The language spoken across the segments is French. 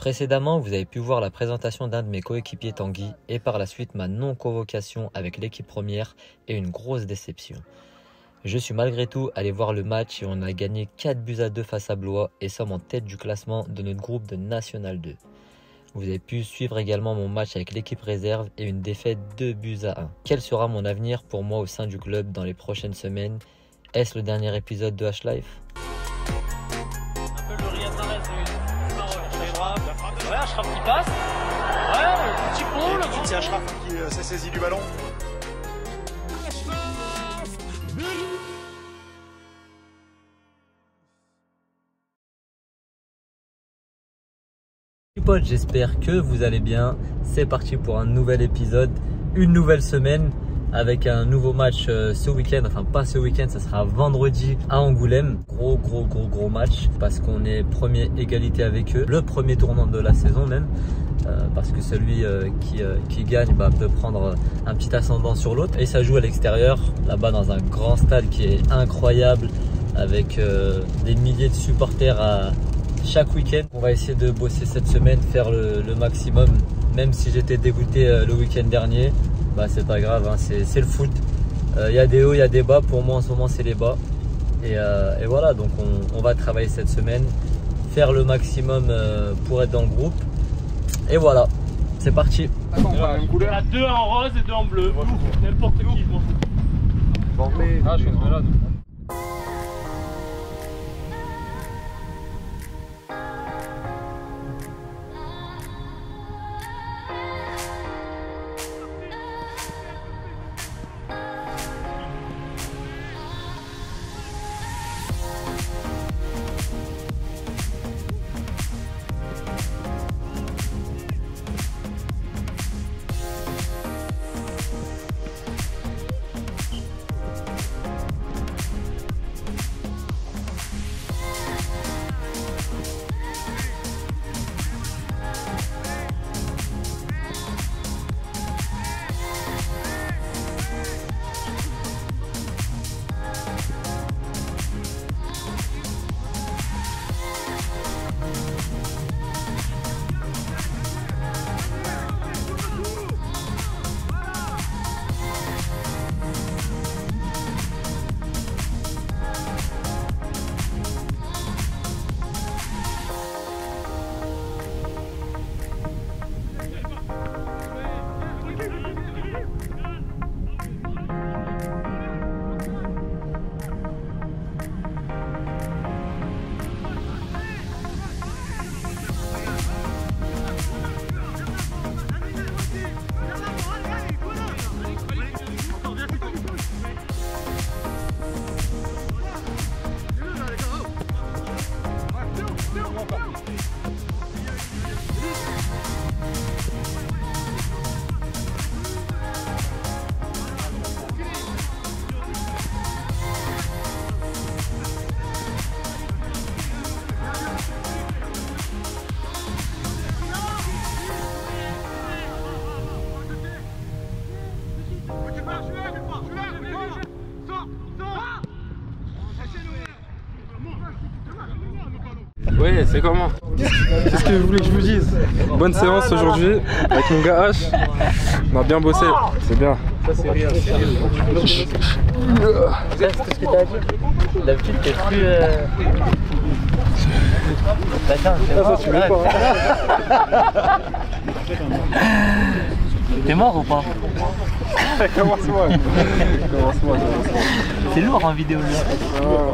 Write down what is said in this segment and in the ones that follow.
Précédemment, vous avez pu voir la présentation d'un de mes coéquipiers Tanguy et par la suite ma non-convocation avec l'équipe première et une grosse déception. Je suis malgré tout allé voir le match et on a gagné 4-2 face à Blois et sommes en tête du classement de notre groupe de National 2. Vous avez pu suivre également mon match avec l'équipe réserve et une défaite 2-1. Quel sera mon avenir pour moi au sein du club dans les prochaines semaines? Est-ce le dernier épisode de H-Life? Ouais, Achraf qui passe. Ouais, petit pont, le c'est Achraf qui s'est saisi du ballon. Les potes, j'espère que vous allez bien. C'est parti pour un nouvel épisode, une nouvelle semaine avec un nouveau match ce week-end. Enfin pas ce week-end, ça sera vendredi à Angoulême. Gros match parce qu'on est premier égalité avec eux. Le premier tournant de la saison même. Parce que celui qui gagne peut prendre un petit ascendant sur l'autre. Et ça joue à l'extérieur, là-bas dans un grand stade qui est incroyable avec des milliers de supporters à chaque week-end. On va essayer de bosser cette semaine, faire le maximum. Même si j'étais dégoûté le week-end dernier, c'est pas grave, hein, c'est le foot. Il y a des hauts, il y a des bas. Pour moi en ce moment c'est les bas. Et voilà, donc on va travailler cette semaine, faire le maximum pour être dans le groupe. Et voilà, c'est parti. Il y a 2 en rose et 2 en bleu. N'importe qui, je m'en fous. Je suis là. Oui, c'est comment? Qu'est-ce que vous voulez que je vous dise? Bonne séance aujourd'hui avec mon gars H. On a bien bossé, c'est bien. Ça c'est rien. C'est tout ce que t'as dit. D'habitude t'es plus... Attends, c'est mort. T'es mort ou pas? Commence-moi. C'est lourd en vidéo là.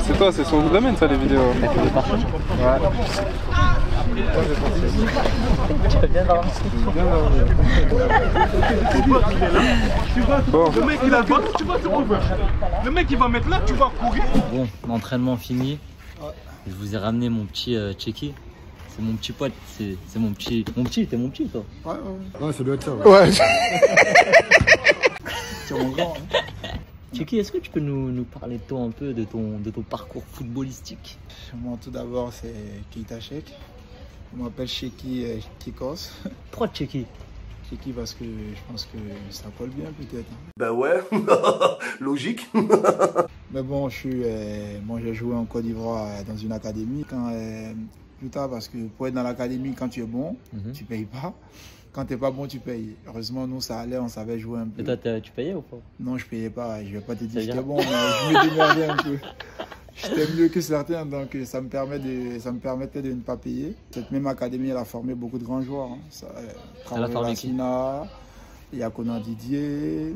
C'est toi, c'est son domaine ça les vidéos. T'as fait des parties? Ouais. Tu vas bien dormir. Bon. Le mec il a le ballon, tu vas te couvrir. Le mec il va mettre là, tu vas courir. Bon, l'entraînement fini. Je vous ai ramené mon petit Tchéki. C'est mon petit pote, c'est mon petit. T'es mon petit toi? Ouais, ça doit être ça. Ouais. C'est mon grand. Tchéki, est-ce que tu peux nous parler de toi un peu, de ton parcours footballistique? Moi, tout d'abord, c'est Keita Cheikh. On m'appelle Cheiki Kikos. Pourquoi Tchéki? Cheiki parce que je pense que ça colle bien peut-être. Bah ouais, logique. Mais bon, j'ai joué en Côte d'Ivoire dans une académie. Quand plus tard parce que pour être dans l'académie, quand tu es bon, tu payes pas. Quand tu n'es pas bon, tu payes. Heureusement, nous, ça allait, on savait jouer un peu. Et toi, tu payais ou pas? Non, je payais pas. Je vais pas te dire que j'étais bon, mais je me démerdais un peu. J'étais mieux que certains, donc ça me permettait de ne pas payer. Cette même académie, elle a formé beaucoup de grands joueurs. Hein. Elle a formé qui? Yakona Didier,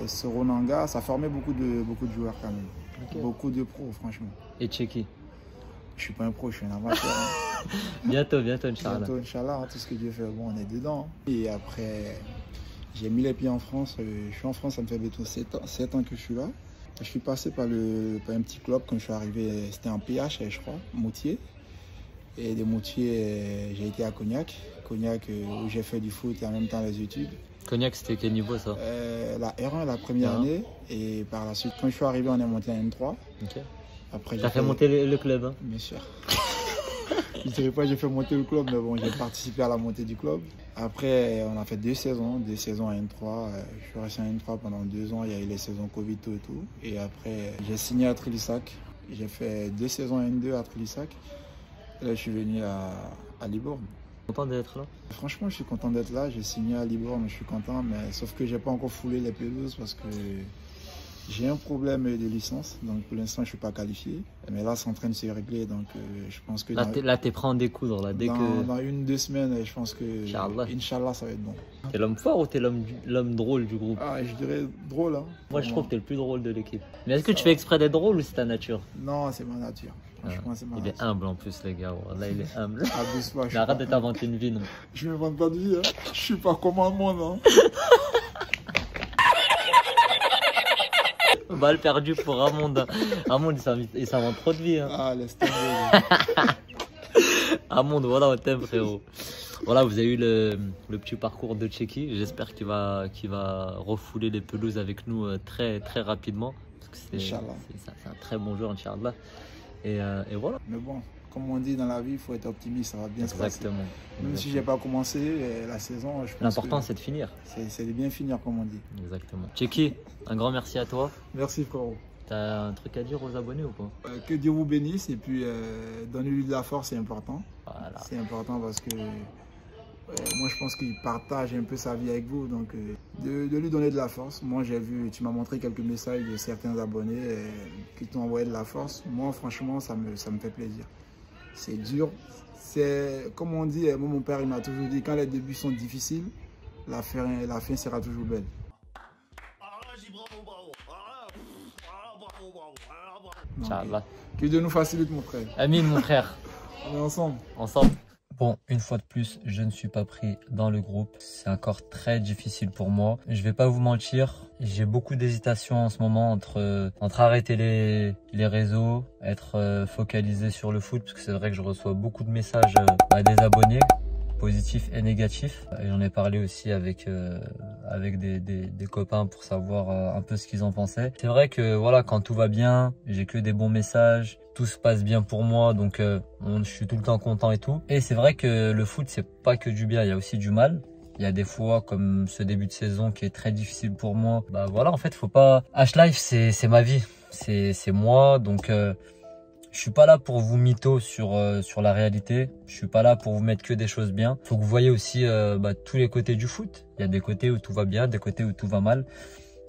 Soro Nanga, ça formait beaucoup de joueurs quand même. Okay. Beaucoup de pros, franchement. Et Tchéki? Je suis pas un pro, je suis un amateur. Hein. bientôt, Inch'Allah. Bientôt, Inch'Allah, hein, tout ce que Dieu fait, bon, on est dedans. Et après, j'ai mis les pieds en France. Je suis en France, ça me fait bientôt 7 ans que je suis là. Je suis passé par un petit club quand je suis arrivé, c'était en PH, je crois, Moutier. Et de Moutier, j'ai été à Cognac. Cognac, où j'ai fait du foot et en même temps les études. Cognac, c'était quel niveau ça? La R1, la première année. Et par la suite, quand je suis arrivé, on est monté à M3. Okay. T'as fait monter le club, hein? Bien sûr. Je ne dirais pas que j'ai fait monter le club, mais bon, j'ai participé à la montée du club. Après, on a fait 2 saisons à N3. Je suis resté à N3 pendant 2 ans. Il y a eu les saisons Covid, tout et tout. Et après, j'ai signé à Trélissac. J'ai fait 2 saisons à N2 à Trélissac. Et là, je suis venu à Libourne. Content d'être là? Franchement, je suis content d'être là. J'ai signé à Libourne, je suis content. Mais sauf que je n'ai pas encore foulé les pelouses parce que j'ai un problème de licence, donc pour l'instant je ne suis pas qualifié. Mais là c'est en train de se régler, donc je pense que... Là t'es prêt à en découdre, là, dans 1-2 semaines, je pense que Inch'Allah ça va être bon. T'es l'homme fort ou t'es l'homme drôle du groupe? Ah, je dirais drôle. Hein, moi je trouve que t'es le plus drôle de l'équipe. Mais est-ce que tu fais exprès d'être drôle ou c'est ta nature? Non, c'est ma nature. Franchement, c'est ma nature. Il est humble en plus les gars, là il est humble. Abuse pas, mais arrête de t'inventer une vie, non? Je ne m'invente pas de vie, hein. Je suis pas comme un monde. Hein. Balle perdue pour Ramon. Ramon il s'invente trop de vie. Hein. Ah, laisse tomber. Ramon, voilà, on t'aime frérot. Voilà, vous avez eu le petit parcours de Tchéki. J'espère qu'il va refouler les pelouses avec nous très rapidement. Parce que c'est un très bon joueur, Inch'Allah. Et voilà. Mais bon, comme on dit dans la vie, il faut être optimiste, ça va bien se passer. Exactement. Même si je n'ai pas commencé la saison, je pense l'important c'est de finir. C'est de bien finir, comme on dit. Exactement. Tchéki, un grand merci à toi. Merci frérot. T'as un truc à dire aux abonnés ou pas? Que Dieu vous bénisse et puis donnez-lui de la force, c'est important. Voilà. C'est important parce que moi je pense qu'il partage un peu sa vie avec vous, donc de lui donner de la force. Moi j'ai vu, tu m'as montré quelques messages de certains abonnés qui t'ont envoyé de la force. Moi franchement ça me fait plaisir. C'est dur, c'est comme on dit, moi mon père il m'a toujours dit, quand les débuts sont difficiles, la fin sera toujours belle. Inch'Allah. Que Dieu nous facilite mon frère. Amine mon frère. On est ensemble. Bon, une fois de plus, je ne suis pas pris dans le groupe. C'est encore très difficile pour moi. Je vais pas vous mentir, j'ai beaucoup d'hésitation en ce moment entre arrêter les réseaux, être focalisé sur le foot, parce que c'est vrai que je reçois beaucoup de messages des abonnés, positifs et négatifs. Et j'en ai parlé aussi avec des copains pour savoir un peu ce qu'ils en pensaient. C'est vrai que voilà, quand tout va bien, j'ai que des bons messages. Tout se passe bien pour moi, donc je suis tout le temps content et tout. Et c'est vrai que le foot, c'est pas que du bien, il y a aussi du mal. Il y a des fois, comme ce début de saison qui est très difficile pour moi. Bah voilà, en fait, faut pas... H-Life, c'est ma vie, c'est moi, donc je suis pas là pour vous mytho sur la réalité. Je suis pas là pour vous mettre que des choses bien. Faut que vous voyez aussi tous les côtés du foot. Il y a des côtés où tout va bien, des côtés où tout va mal.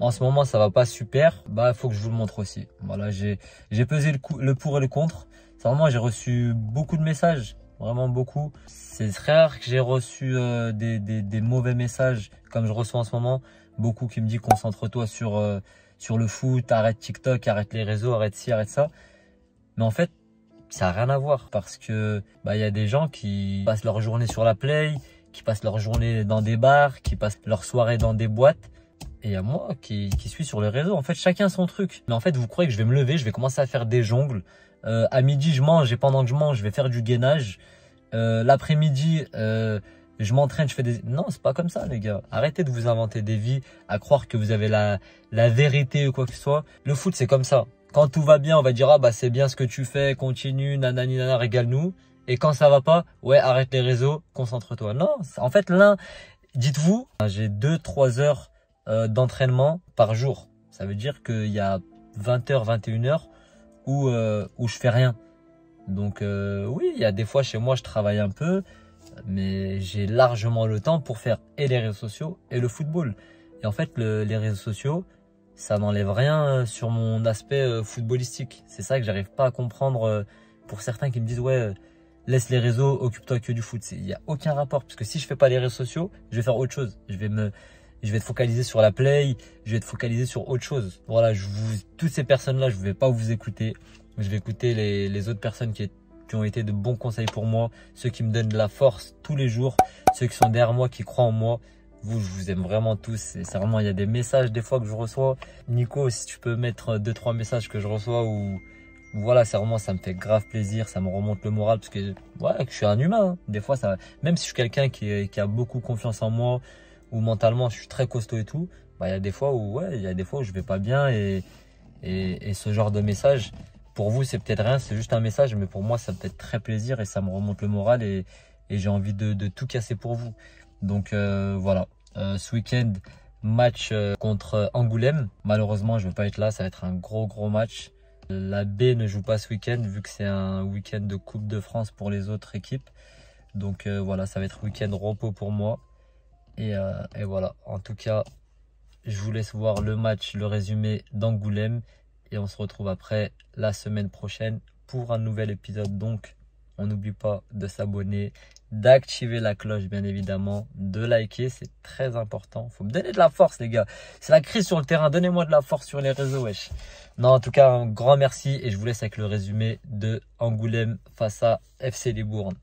En ce moment, ça va pas super. Faut que je vous le montre aussi. Voilà, j'ai pesé le pour et le contre. Sincèrement, j'ai reçu beaucoup de messages, vraiment beaucoup. C'est très rare que j'ai reçu des mauvais messages comme je reçois en ce moment. Beaucoup qui me disent concentre-toi sur le foot, arrête TikTok, arrête les réseaux, arrête ci, arrête ça. Mais en fait, ça n'a rien à voir parce que y a des gens qui passent leur journée sur la play, qui passent leur journée dans des bars, qui passent leur soirée dans des boîtes. Et il y a moi qui suis sur les réseaux. En fait, chacun son truc. Mais en fait, vous croyez que je vais me lever, je vais commencer à faire des jongles. À midi, je mange et pendant que je mange, je vais faire du gainage. L'après-midi, je m'entraîne, je fais des... Non, c'est pas comme ça, les gars. Arrêtez de vous inventer des vies, à croire que vous avez la vérité ou quoi que ce soit. Le foot, c'est comme ça. Quand tout va bien, on va dire, c'est bien ce que tu fais, continue, nanani, nana, régale-nous. Et quand ça va pas, ouais, arrête les réseaux, concentre-toi. Non, en fait, dites-vous, j'ai 2-3 heures d'entraînement par jour. Ça veut dire qu'il y a 20h, 21h où je fais rien. Donc oui, il y a des fois chez moi je travaille un peu, mais j'ai largement le temps pour faire et les réseaux sociaux et le football. Et en fait les réseaux sociaux, ça n'enlève rien sur mon aspect footballistique. C'est ça que j'arrive pas à comprendre pour certains qui me disent ouais, laisse les réseaux, occupe-toi que du foot. Il n'y a aucun rapport, parce que si je fais pas les réseaux sociaux, je vais faire autre chose. Je vais te focaliser sur la play, je vais te focaliser sur autre chose. Voilà, toutes ces personnes-là, je ne vais pas vous écouter. Je vais écouter les autres personnes qui ont été de bons conseils pour moi, ceux qui me donnent de la force tous les jours, ceux qui sont derrière moi, qui croient en moi. Vous, je vous aime vraiment tous. C'est vraiment, il y a des messages des fois que je reçois. Nico, si tu peux mettre 2-3 messages que je reçois ou voilà, c'est vraiment, ça me fait grave plaisir, ça me remonte le moral parce que ouais, que je suis un humain. Hein. Des fois, même si je suis quelqu'un qui a beaucoup confiance en moi ou mentalement, je suis très costaud et tout. Bah, il y a des fois où je vais pas bien et ce genre de message, pour vous, c'est peut-être rien, c'est juste un message, mais pour moi, ça me fait très plaisir et ça me remonte le moral et j'ai envie de tout casser pour vous. Donc voilà, ce week-end, match contre Angoulême. Malheureusement, je ne vais pas être là, ça va être un gros match. La B ne joue pas ce week-end vu que c'est un week-end de Coupe de France pour les autres équipes. Donc voilà, ça va être week-end repos pour moi. Et voilà, en tout cas, je vous laisse voir le match, le résumé d'Angoulême. Et on se retrouve après la semaine prochaine pour un nouvel épisode. Donc, on n'oublie pas de s'abonner, d'activer la cloche bien évidemment, de liker, c'est très important. Faut me donner de la force les gars. C'est la crise sur le terrain, donnez-moi de la force sur les réseaux wesh. Non, en tout cas, un grand merci et je vous laisse avec le résumé de Angoulême face à FC Libourne.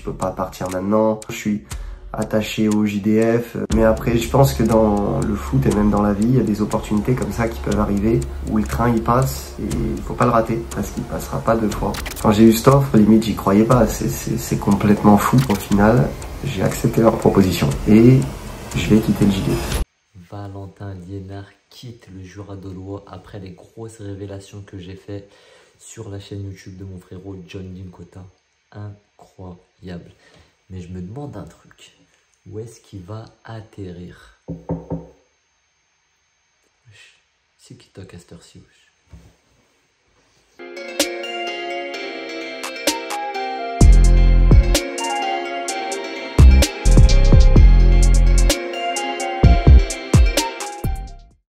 Je peux pas partir maintenant. Je suis attaché au JDF. Mais après, je pense que dans le foot et même dans la vie, il y a des opportunités comme ça qui peuvent arriver où le train il passe et il faut pas le rater parce qu'il passera pas 2 fois. Quand j'ai eu cette offre, limite j'y croyais pas. C'est complètement fou. Au final, j'ai accepté leur proposition et je vais quitter le JDF. Valentin Liénard quitte le Jura dolois après les grosses révélations que j'ai fait sur la chaîne YouTube de mon frérot John Linkota. Incroyable. Mais je me demande un truc. Où est-ce qu'il va atterrir? C'est qui toque à cette heure-ci, wesh.